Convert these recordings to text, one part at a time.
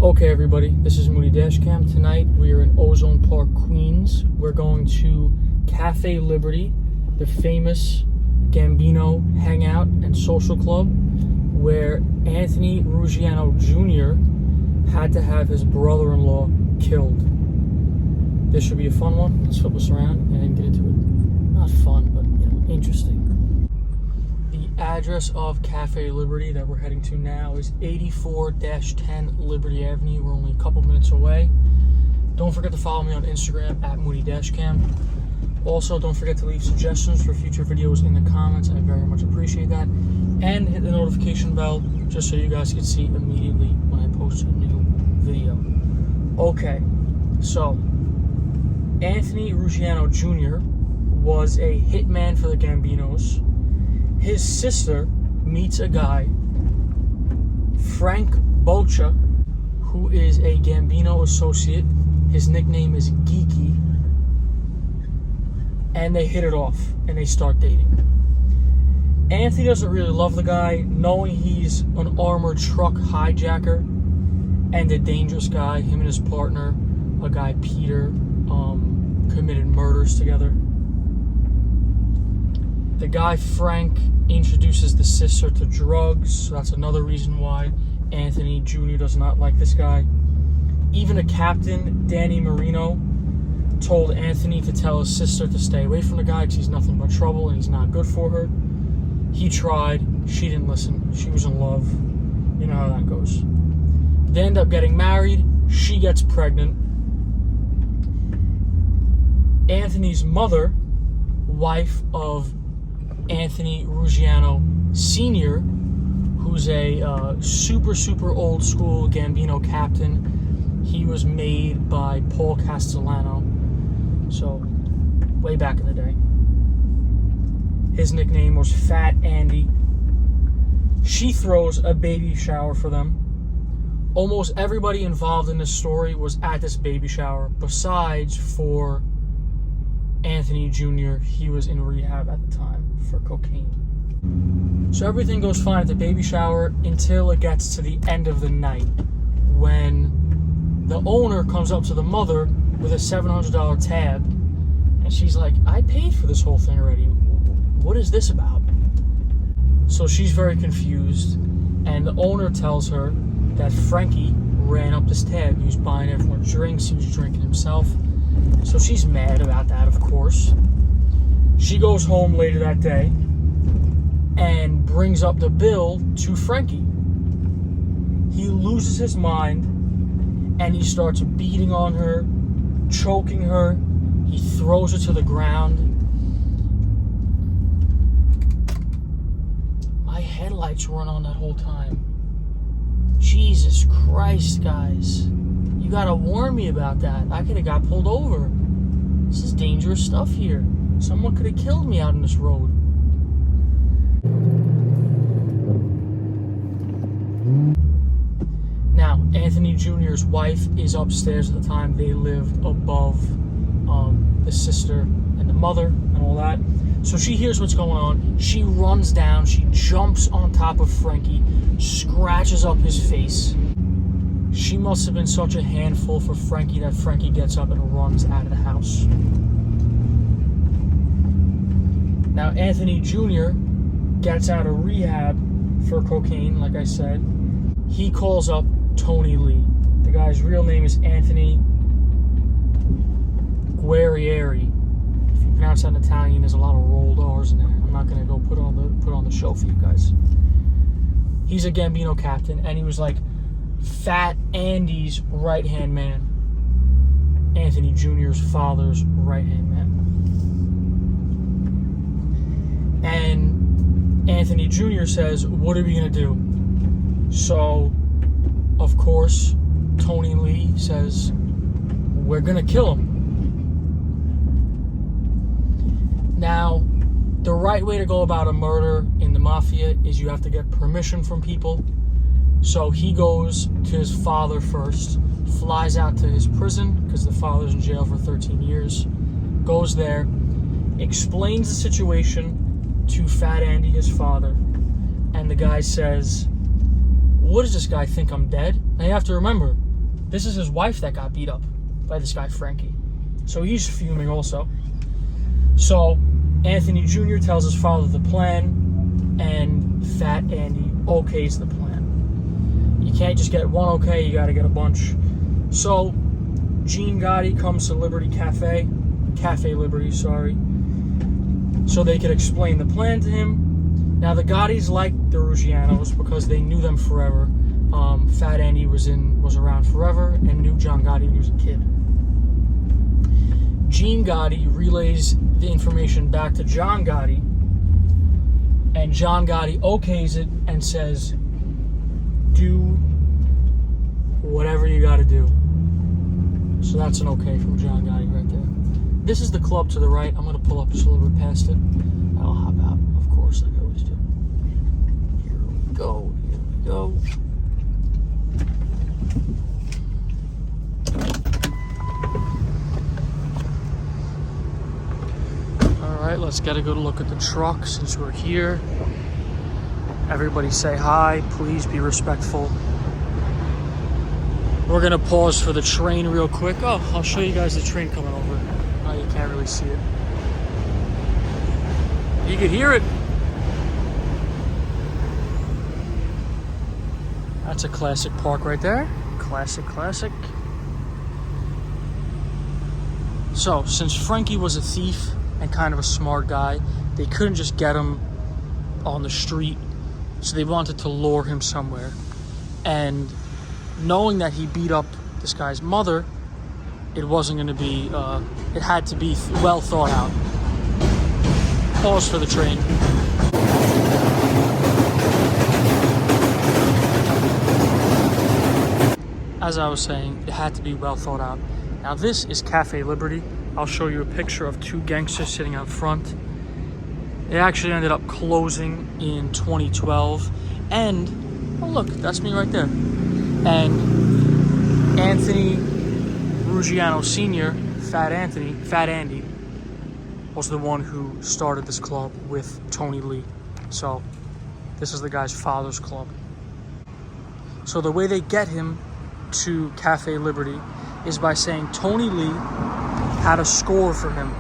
Okay everybody, this is mooneydashcam. Tonight we are in Ozone Park, Queens. We're going to Cafe Liberty, the famous Gambino hangout and social club where Anthony Ruggiano Jr. had to have his brother-in-law killed. This should be a fun one. Let's flip this around and then get into it. Not fun, but interesting. The address of Cafe Liberty that we're heading to now is 84-10 Liberty Avenue. We're only a couple minutes away. Don't forget to follow me on Instagram at mooneydashcam. Also, don't forget to leave suggestions for future videos in the comments. I very much appreciate that. And hit the notification bell just so you guys can see immediately when I post a new video. Okay, so Anthony Ruggiano Jr. was a hitman for the Gambinos. His sister meets a guy, Frank Bulcher, who is a Gambino associate. His nickname is Geeky. And they hit it off, and they start dating. Anthony doesn't really love the guy, knowing he's an armored truck hijacker and a dangerous guy. Him and his partner, a guy Peter, committed murders together. The guy Frank introduces the sister to drugs, so that's another reason why Anthony Jr. does not like this guy. Even a captain, Danny Marino, told Anthony to tell his sister to stay away from the guy because he's nothing but trouble and he's not good for her. He tried, she didn't listen, she was in love. You know how that goes. They end up getting married, she gets pregnant. Anthony's mother, wife of Anthony Ruggiano Sr., who's a super old school Gambino captain. He was made by Paul Castellano, so way back in the day. His nickname was Fat Andy. She throws a baby shower for them. Almost everybody involved in this story was at this baby shower, besides for Anthony Jr. He was in rehab at the time for cocaine. So everything goes fine at the baby shower until it gets to the end of the night, when the owner comes up to the mother with a $700 tab, and she's like, I paid for this whole thing already. What is this about? So she's very confused, and the owner tells her that Frankie ran up this tab. He was buying everyone drinks, he was drinking himself. So she's mad about that, of course. She goes home later that day and brings up the bill to Frankie. He loses his mind and he starts beating on her, choking her. He throws her to the ground. My headlights weren't on that whole time. Jesus Christ, guys. You gotta warn me about that. I could have got pulled over. This is dangerous stuff here. Someone could have killed me out on this road. Now, Anthony Jr.'s wife is upstairs at the time. They lived above the sister and the mother and all that. So she hears what's going on. She runs down. She jumps on top of Frankie, scratches up his face. She must have been such a handful for Frankie that Frankie gets up and runs out of the house. Now, Anthony Jr. gets out of rehab for cocaine, like I said. He calls up Tony Lee. The guy's real name is Anthony Guerrieri. If you pronounce that in Italian, there's a lot of rolled R's in there. I'm not going to go put on the show for you guys. He's a Gambino captain, and he was like Fat Andy's right-hand man. Anthony Jr.'s father's right-hand man. And Anthony Jr. says, what are we going to do? So, of course, Tony Lee says, we're going to kill him. Now, the right way to go about a murder in the mafia is you have to get permission from people. So he goes to his father first, flies out to his prison because the father's in jail for 13 years, goes there, explains the situation to Fat Andy, his father, and the guy says, what does this guy think I'm dead? Now you have to remember, This is his wife that got beat up by this guy, Frankie. So he's fuming also. So Anthony Jr. tells his father the plan, and Fat Andy okays the plan. You can't just get one okay, you gotta get a bunch. So Gene Gotti comes to Liberty Cafe Liberty, sorry, so they could explain the plan to him. Now the Gottis liked the Ruggianos because they knew them forever. Fat Andy was around forever and knew John Gotti when he was a kid. Gene Gotti relays the information back to John Gotti, and John Gotti okays it and says, do whatever you gotta do. So that's an okay from John Gotti right there. This is the club to the right. I'm gonna pull up just a little bit past it. I'll hop out, of course, like I always do. Here we go, here we go. Alright, let's get a good look at the truck since we're here. Everybody say hi, please be respectful. We're gonna pause for the train real quick. Oh, I'll show you guys the train coming over. Oh, you can't really see it. You can hear it. That's a classic park right there. Classic, classic. So, since Frankie was a thief and kind of a smart guy, they couldn't just get him on the street, so they wanted to lure him somewhere. And knowing that he beat up this guy's mother, it wasn't going to be, it had to be well thought out. Pause for the train. As I was saying, it had to be well thought out. Now this is Cafe Liberty. I'll show you a picture of two gangsters sitting out front. It actually ended up closing in 2012. And, oh look, that's me right there. And Anthony Ruggiano Sr., Fat Andy, was the one who started this club with Tony Lee. So this is the guy's father's club. So the way they get him to Cafe Liberty is by saying Tony Lee had a score for him.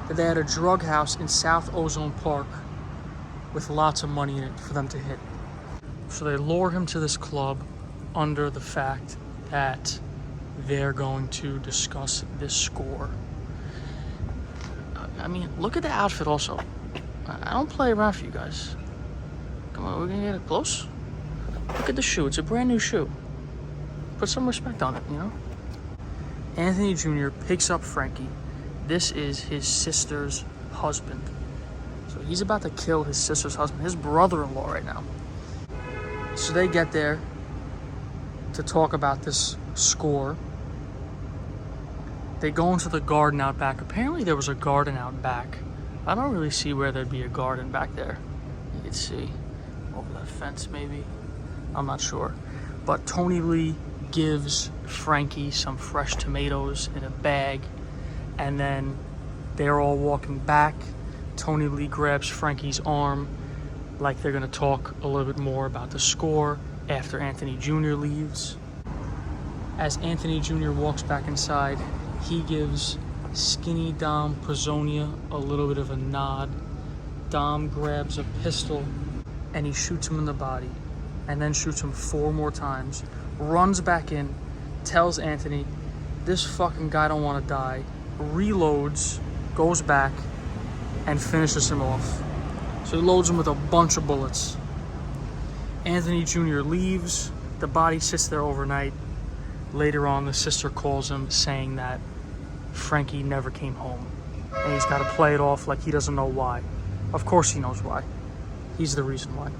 That they had a drug house in South Ozone Park with lots of money in it for them to hit. So they lure him to this club under the fact that they're going to discuss this score. I mean, look at the outfit also. I don't play around for you guys. Come on, we're gonna get it close. Look at the shoe, it's a brand new shoe. Put some respect on it, you know? Anthony Jr. picks up Frankie. This is his sister's husband. So he's about to kill his sister's husband, his brother-in-law right now. So they get there to talk about this score. They go into the garden out back. Apparently there was a garden out back. I don't really see where there'd be a garden back there. You can see over that fence maybe. I'm not sure. But Tony Lee gives Frankie some fresh tomatoes in a bag, and then they're all walking back. Tony Lee grabs Frankie's arm like they're gonna talk a little bit more about the score after Anthony Jr. leaves. As Anthony Jr. walks back inside, he gives Skinny Dom Pizzonia a little bit of a nod. Dom grabs a pistol and he shoots him in the body, and then shoots him 4 more times, runs back in, tells Anthony, this fucking guy don't want to die, reloads, goes back, and finishes him off. So he loads him with a bunch of bullets. Anthony Jr. leaves, the body sits there overnight. Later on, the sister calls him saying that Frankie never came home, and he's got to play it off like he doesn't know why. Of course he knows why. He's the reason why.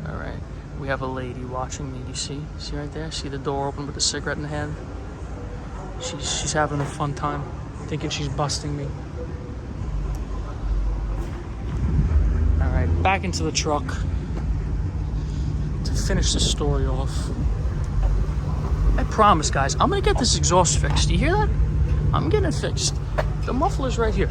All right, we have a lady watching me. Do you see? See right there? See the door open with the cigarette in the hand? She's having a fun time, thinking she's busting me. All right, back into the truck to finish the story off. I promise, guys, I'm gonna get this exhaust fixed. Do you hear that? I'm getting it fixed. The muffler's right here.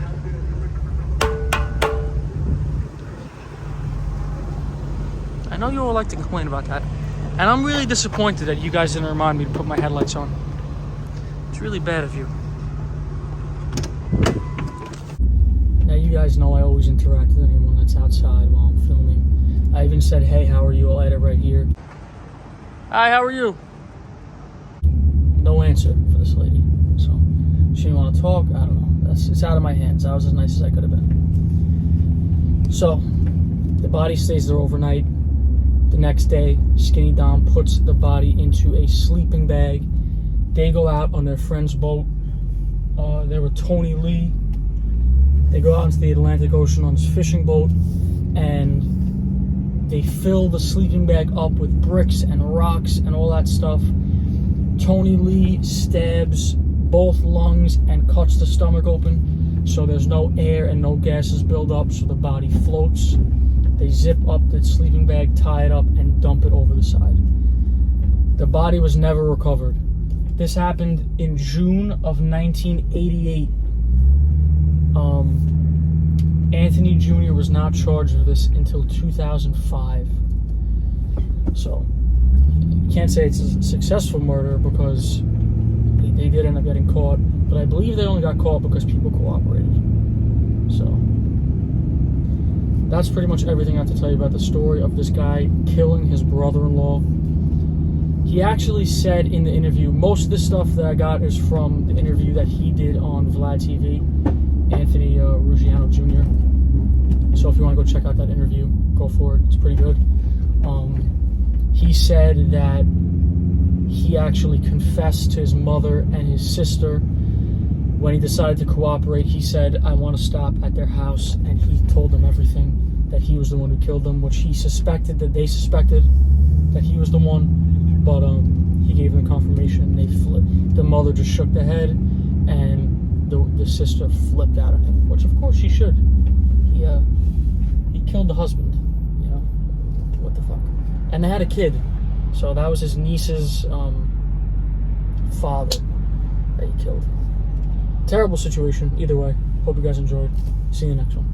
I I know you all like to complain about that. And I'm really disappointed that you guys didn't remind me to put my headlights on. It's really bad of you. Now you guys know I always interact with anyone that's outside while I'm filming. I even said, hey, how are you? I'll edit right here. Hi, how are you? No answer for this lady. So she didn't want to talk. I don't know. It's out of my hands. I was as nice as I could have been. So the body stays there overnight. The next day, Skinny Dom puts the body into a sleeping bag. They go out on their friend's boat. There were Tony Lee. They go out into the Atlantic Ocean on his fishing boat, and they fill the sleeping bag up with bricks and rocks and all that stuff. Tony Lee stabs both lungs and cuts the stomach open, so there's no air and no gases build up, so the body floats. They zip up the sleeping bag, tie it up, and dump it over the side. The body was never recovered. This happened in June of 1988. Anthony Jr. was not charged with this until 2005. So, you can't say it's a successful murder because they did end up getting caught. But I believe they only got caught because people cooperated. So, that's pretty much everything I have to tell you about the story of this guy killing his brother-in-law. He actually said in the interview, most of the stuff that I got is from the interview that he did on Vlad TV, Anthony Ruggiano Jr. So if you want to go check out that interview, go for it. It's pretty good. He said that he actually confessed to his mother and his sister when he decided to cooperate. He said, I want to stop at their house, and he told them everything, that he was the one who killed them, which he suspected, that they suspected that he was the one, but he gave them confirmation. They flipped. The mother just shook their head, and the sister flipped out at him, which of course she should. He killed the husband, you know, what the fuck. And they had a kid, so that was his niece's father that he killed. Terrible situation, either way. Hope you guys enjoyed. See you in the next one.